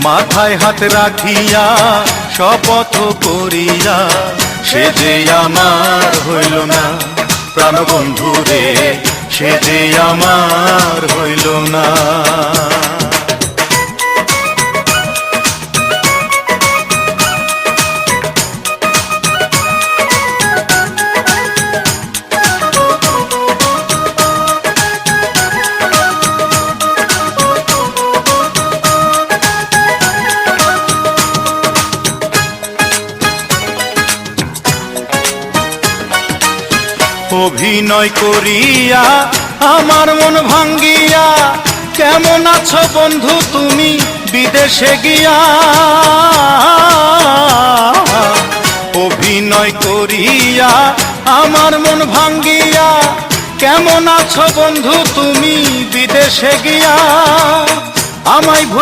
মাথায় হাত রাখিয়া শপথ করিয়া সে যে আমার হইল না প্রাণবন্ধু রে, সে যে আমার হইল না। অভিনয় করিয়া আমার মন ভাঙ্গিয়া কেমন আছো বন্ধু তুমি বিদেশে গিয়া। অভিনয় করিয়া আমার মন ভাঙ্গিয়া কেমন আছো বন্ধু তুমি বিদেশে গিয়া। আমায়